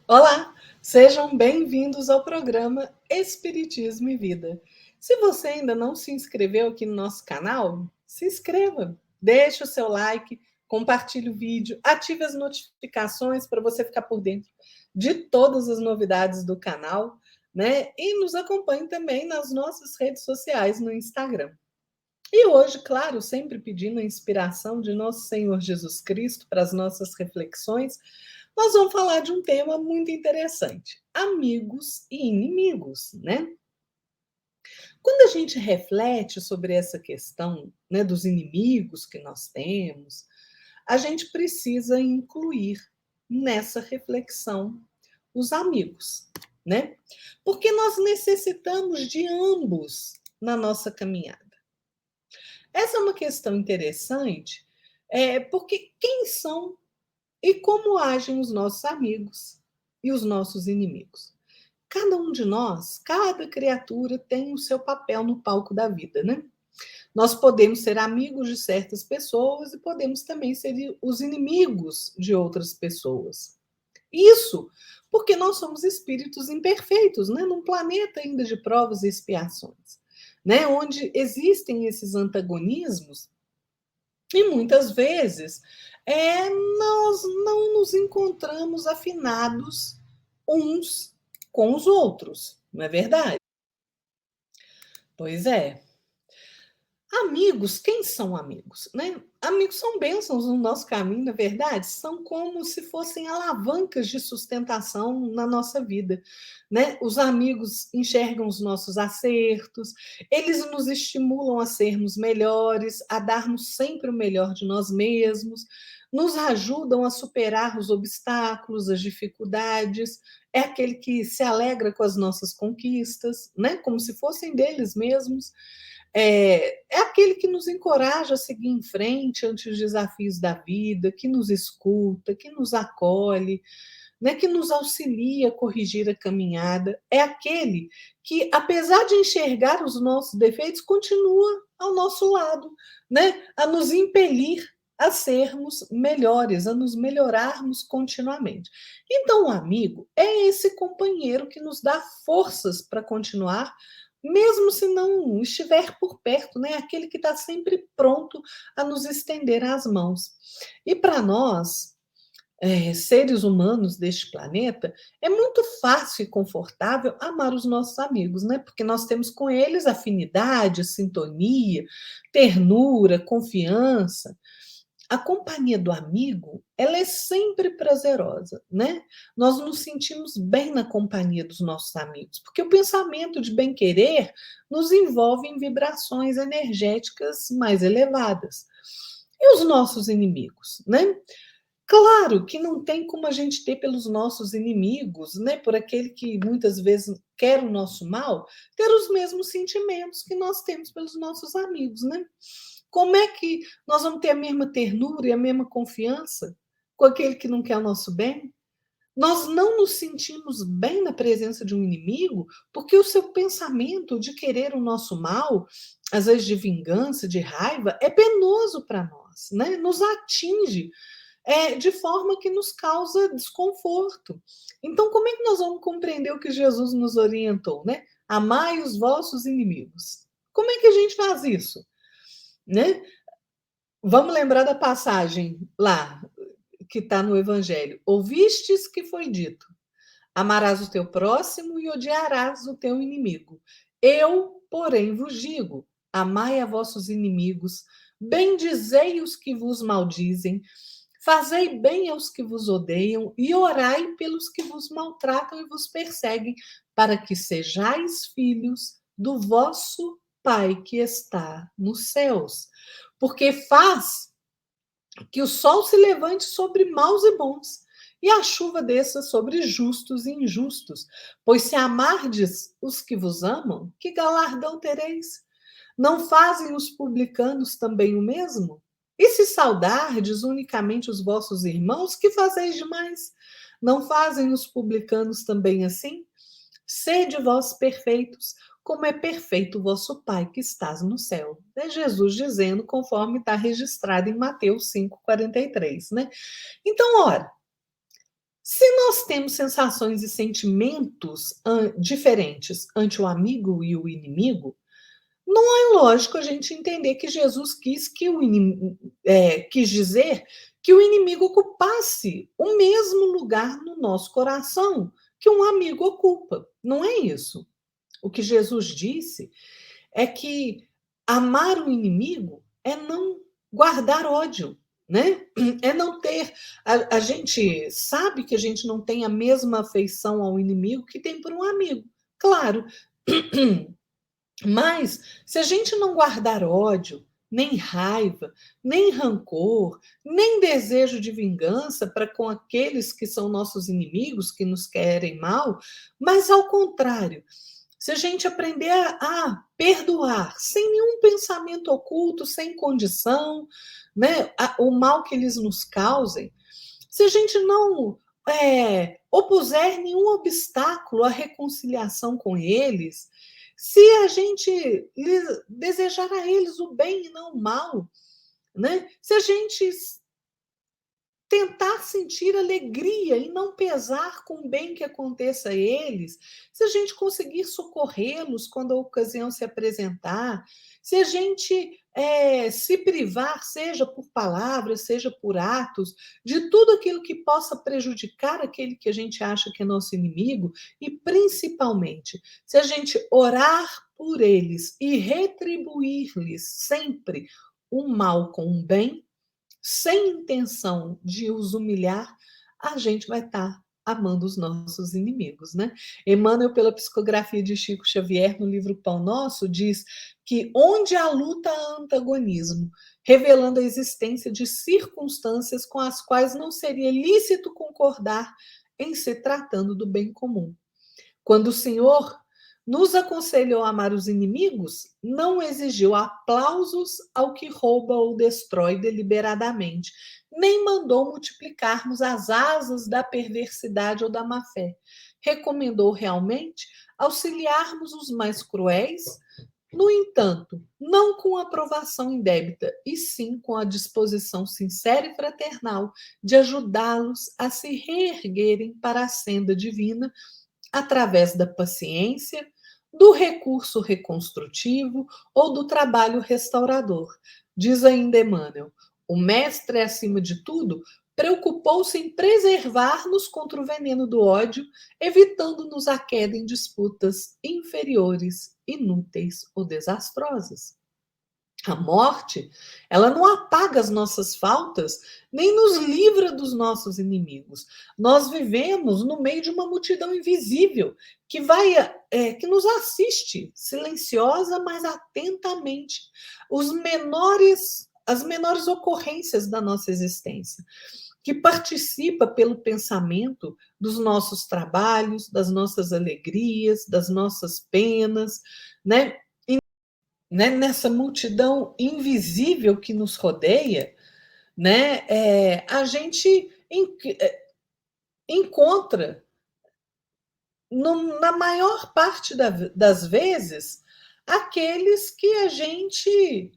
Olá, sejam bem-vindos ao programa Espiritismo e Vida. Se você ainda não se inscreveu aqui no nosso canal, se inscreva, deixe o seu like, compartilhe o vídeo, ative as notificações para você ficar por dentro de todas as novidades do canal, né? E nos acompanhe também nas nossas redes sociais no Instagram. E hoje, claro, sempre pedindo a inspiração de nosso Senhor Jesus Cristo para as nossas reflexões, nós vamos falar de um tema muito interessante: amigos e inimigos, né? Quando a gente reflete sobre essa questão, né, dos inimigos que nós temos, a gente precisa incluir nessa reflexão os amigos, né? Porque nós necessitamos de ambos na nossa caminhada. Essa é uma questão interessante, porque quem são e como agem os nossos amigos e os nossos inimigos? Cada um de nós, cada criatura tem o seu papel no palco da vida, né? Nós podemos ser amigos de certas pessoas e podemos também ser os inimigos de outras pessoas. Isso porque nós somos espíritos imperfeitos, né? Num planeta ainda de provas e expiações, né? Onde existem esses antagonismos e muitas vezes nós não nos encontramos afinados uns com os outros, não é verdade? Pois é. Amigos, quem são amigos? Né? Amigos são bênçãos no nosso caminho, na verdade, são como se fossem alavancas de sustentação na nossa vida. Né? Os amigos enxergam os nossos acertos, eles nos estimulam a sermos melhores, a darmos sempre o melhor de nós mesmos, nos ajudam a superar os obstáculos, as dificuldades. É aquele que se alegra com as nossas conquistas, né? Como se fossem deles mesmos. É aquele que nos encoraja a seguir em frente ante os desafios da vida, que nos escuta, que nos acolhe, né, que nos auxilia a corrigir a caminhada. É aquele que, apesar de enxergar os nossos defeitos, continua ao nosso lado, né, a nos impelir a sermos melhores, a nos melhorarmos continuamente. Então, o amigo é esse companheiro que nos dá forças para continuar, mesmo se não estiver por perto, né? Aquele que está sempre pronto a nos estender as mãos. E para nós, seres humanos deste planeta, é muito fácil e confortável amar os nossos amigos, né? Porque nós temos com eles afinidade, sintonia, ternura, confiança. A companhia do amigo, ela é sempre prazerosa, né? Nós nos sentimos bem na companhia dos nossos amigos, porque o pensamento de bem-querer nos envolve em vibrações energéticas mais elevadas. E os nossos inimigos, né? Claro que não tem como a gente ter pelos nossos inimigos, né, por aquele que muitas vezes quer o nosso mal, ter os mesmos sentimentos que nós temos pelos nossos amigos, né? Como é que nós vamos ter a mesma ternura e a mesma confiança com aquele que não quer o nosso bem? Nós não nos sentimos bem na presença de um inimigo porque o seu pensamento de querer o nosso mal, às vezes de vingança, de raiva, é penoso para nós, né? Nos atinge de forma que nos causa desconforto. Então, como é que nós vamos compreender o que Jesus nos orientou, né? Amai os vossos inimigos. Como é que a gente faz isso, né? Vamos lembrar da passagem lá que está no Evangelho. Ouvistes que foi dito: amarás o teu próximo e odiarás o teu inimigo. Eu, porém, vos digo: amai a vossos inimigos, bendizei os que vos maldizem, fazei bem aos que vos odeiam e orai pelos que vos maltratam e vos perseguem, para que sejais filhos do vosso Pai que está nos céus. Porque faz que o sol se levante sobre maus e bons, e a chuva desça sobre justos e injustos. Pois se amardes os que vos amam, que galardão tereis? Não fazem os publicanos também o mesmo? E se saudardes unicamente os vossos irmãos, que fazeis demais? Não fazem os publicanos também assim? Sede vós perfeitos, como é perfeito o vosso Pai que estás no céu. É Jesus dizendo, conforme está registrado em Mateus 5,43, né? Então, ora, Se nós temos sensações e sentimentos diferentes ante o amigo e o inimigo, não é lógico a gente entender que Jesus quis dizer que o inimigo ocupasse o mesmo lugar no nosso coração que um amigo ocupa. Não é isso. O que Jesus disse é que amar o inimigo é não guardar ódio, né? É não ter. A gente sabe que a gente não tem a mesma afeição ao inimigo que tem por um amigo, claro. Mas se a gente não guardar ódio, nem raiva, nem rancor, nem desejo de vingança para com aqueles que são nossos inimigos, que nos querem mal, mas ao contrário, se a gente aprender a perdoar, sem nenhum pensamento oculto, sem condição, né, o mal que eles nos causem, se a gente não opuser nenhum obstáculo à reconciliação com eles, se a gente desejar a eles o bem e não o mal, né? Se a gente tentar sentir alegria e não pesar com o bem que aconteça a eles, se a gente conseguir socorrê-los quando a ocasião se apresentar, se a gente se privar, seja por palavras, seja por atos, de tudo aquilo que possa prejudicar aquele que a gente acha que é nosso inimigo, e principalmente, se a gente orar por eles e retribuir-lhes sempre o mal com o bem, sem intenção de os humilhar, a gente vai estar amando os nossos inimigos, né? Emmanuel, pela psicografia de Chico Xavier, no livro Pão Nosso, diz que onde há luta há antagonismo, revelando a existência de circunstâncias com as quais não seria lícito concordar em se tratando do bem comum. Quando o Senhor nos aconselhou a amar os inimigos, não exigiu aplausos ao que rouba ou destrói deliberadamente, nem mandou multiplicarmos as asas da perversidade ou da má-fé. Recomendou realmente auxiliarmos os mais cruéis, no entanto, não com aprovação indébita, e sim com a disposição sincera e fraternal de ajudá-los a se reerguerem para a senda divina através da paciência, do recurso reconstrutivo ou do trabalho restaurador. Diz ainda Emmanuel, o mestre, acima de tudo, preocupou-se em preservar-nos contra o veneno do ódio, evitando-nos a queda em disputas inferiores, inúteis ou desastrosas. A morte, ela não apaga as nossas faltas, nem nos livra dos nossos inimigos. Nós vivemos no meio de uma multidão invisível que nos assiste, silenciosa, mas atentamente, as menores ocorrências da nossa existência, que participa pelo pensamento dos nossos trabalhos, das nossas alegrias, das nossas penas, né? Né, nessa multidão invisível que nos rodeia, né, a gente encontra, na maior parte das vezes, aqueles que a gente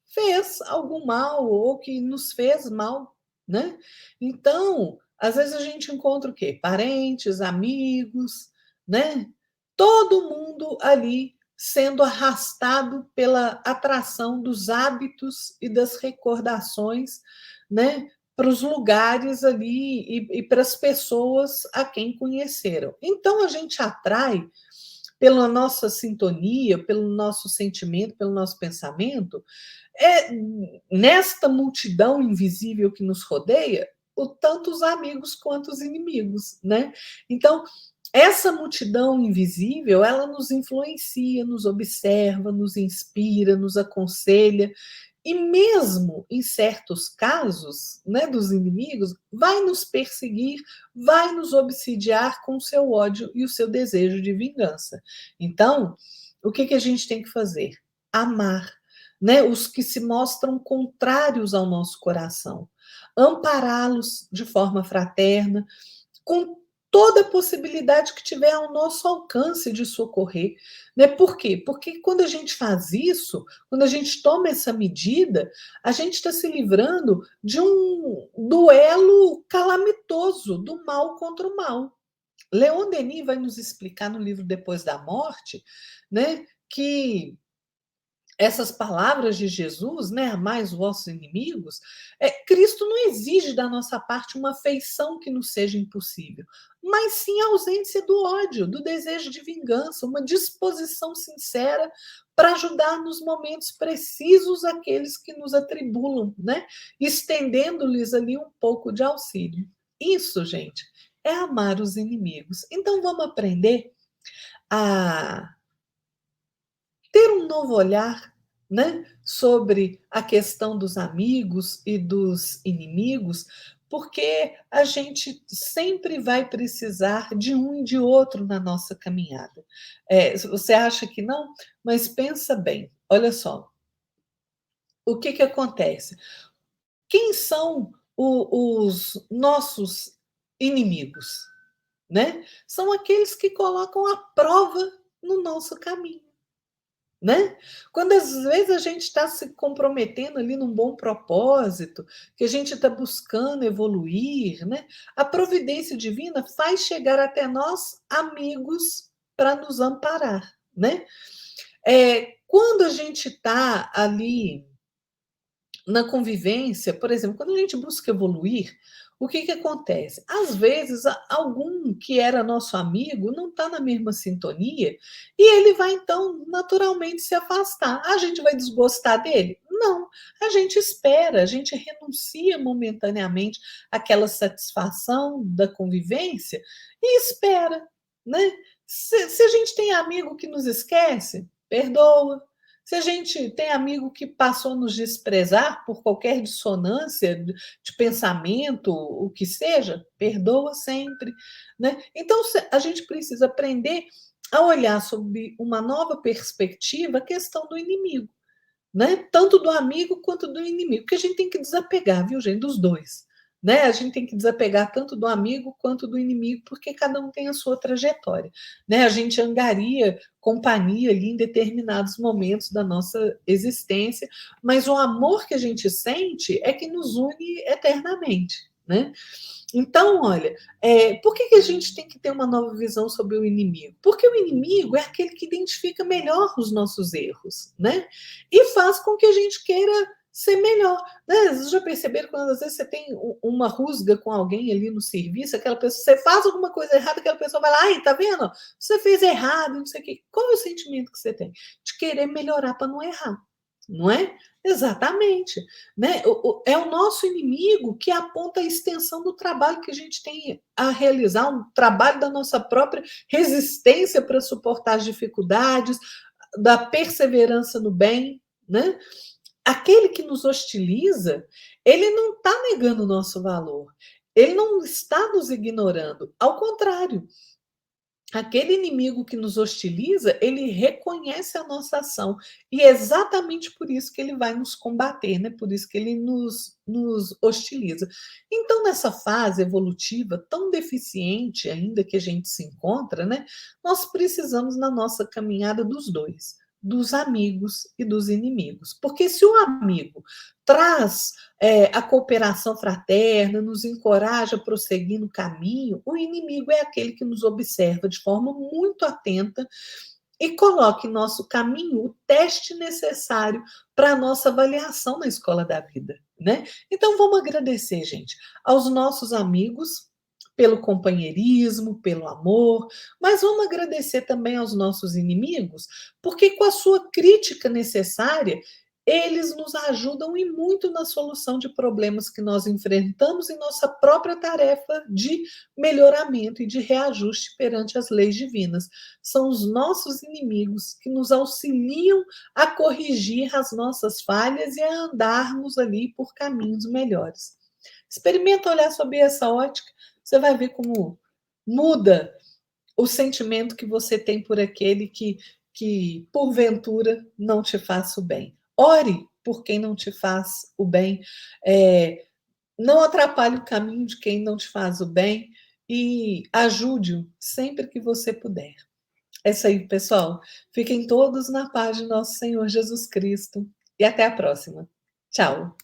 fez algum mal ou que nos fez mal, né? Então, às vezes a gente encontra o quê? Parentes, amigos, né? Todo mundo ali sendo arrastado pela atração dos hábitos e das recordações, né? Para os lugares ali e para as pessoas a quem conheceram. Então, a gente atrai, pela nossa sintonia, pelo nosso sentimento, pelo nosso pensamento, nesta multidão invisível que nos rodeia, tanto os amigos quanto os inimigos, né? Então, essa multidão invisível, ela nos influencia, nos observa, nos inspira, nos aconselha, e mesmo em certos casos, né, dos inimigos, vai nos perseguir, vai nos obsidiar com o seu ódio e o seu desejo de vingança. Então, o que a gente tem que fazer? Amar, né, os que se mostram contrários ao nosso coração, ampará-los de forma fraterna, com toda possibilidade que tiver ao nosso alcance de socorrer, né? Por quê? Porque quando a gente faz isso, quando a gente toma essa medida, a gente está se livrando de um duelo calamitoso do mal contra o mal. Leon Denis vai nos explicar no livro Depois da Morte, né, que essas palavras de Jesus, né, amai os vossos inimigos, Cristo não exige da nossa parte uma feição que nos seja impossível, mas sim a ausência do ódio, do desejo de vingança, uma disposição sincera para ajudar nos momentos precisos aqueles que nos atribulam, né, estendendo-lhes ali um pouco de auxílio. Isso, gente, é amar os inimigos. Então vamos aprender a ter um novo olhar, né, sobre a questão dos amigos e dos inimigos, porque a gente sempre vai precisar de um e de outro na nossa caminhada. Você acha que não? Mas pensa bem, olha só, o que, que acontece? Quem são os nossos inimigos? Né? São aqueles que colocam a prova no nosso caminho. Né? Quando às vezes a gente está se comprometendo ali num bom propósito, que a gente está buscando evoluir, né? A providência divina faz chegar até nós amigos para nos amparar, né? Quando a gente está ali na convivência, por exemplo, quando a gente busca evoluir, o que, que acontece? Às vezes, algum que era nosso amigo não está na mesma sintonia e ele vai, então, naturalmente se afastar. A gente vai desgostar dele? Não. A gente espera, a gente renuncia momentaneamente àquela satisfação da convivência e espera. Né? Se a gente tem amigo que nos esquece, perdoa. Se a gente tem amigo que passou a nos desprezar por qualquer dissonância de pensamento, o que seja, perdoa sempre. Né? Então, a gente precisa aprender a olhar sob uma nova perspectiva a questão do inimigo. Né? Tanto do amigo quanto do inimigo, porque a gente tem que desapegar, viu, gente, dos dois. Né? A gente tem que desapegar tanto do amigo quanto do inimigo, porque cada um tem a sua trajetória. Né? A gente angaria companhia ali em determinados momentos da nossa existência, mas o amor que a gente sente é que nos une eternamente. Né? Então, olha, por que a gente tem que ter uma nova visão sobre o inimigo? Porque o inimigo é aquele que identifica melhor os nossos erros, né? E faz com que a gente queira ser melhor. Né? Vocês já perceberam quando às vezes você tem uma rusga com alguém ali no serviço, aquela pessoa, você faz alguma coisa errada, aquela pessoa vai lá, ai, tá vendo? Você fez errado, não sei o quê. Qual é o sentimento que você tem? De querer melhorar para não errar, não é? Exatamente. Né? É o nosso inimigo que aponta a extensão do trabalho que a gente tem a realizar, um trabalho da nossa própria resistência para suportar as dificuldades, da perseverança no bem. Né? Aquele que nos hostiliza, ele não está negando o nosso valor, ele não está nos ignorando, ao contrário. Aquele inimigo que nos hostiliza, ele reconhece a nossa ação. E é exatamente por isso que ele vai nos combater, né? Por isso que ele nos hostiliza. Então, nessa fase evolutiva tão deficiente ainda que a gente se encontra, né? Nós precisamos, na nossa caminhada, dos dois. Dos amigos e dos inimigos. Porque se o amigo traz a cooperação fraterna, nos encoraja a prosseguir no caminho, o inimigo é aquele que nos observa de forma muito atenta e coloca em nosso caminho o teste necessário para a nossa avaliação na escola da vida. Né? Então, vamos agradecer, gente, aos nossos amigos pelo companheirismo, pelo amor, mas vamos agradecer também aos nossos inimigos, porque com a sua crítica necessária, eles nos ajudam e muito na solução de problemas que nós enfrentamos em nossa própria tarefa de melhoramento e de reajuste perante as leis divinas. São os nossos inimigos que nos auxiliam a corrigir as nossas falhas e a andarmos ali por caminhos melhores. Experimenta olhar sob essa ótica, você vai ver como muda o sentimento que você tem por aquele que porventura não te faça o bem. Ore por quem não te faz o bem, não atrapalhe o caminho de quem não te faz o bem e ajude-o sempre que você puder. É isso aí, pessoal. Fiquem todos na paz de nosso Senhor Jesus Cristo e até a próxima. Tchau.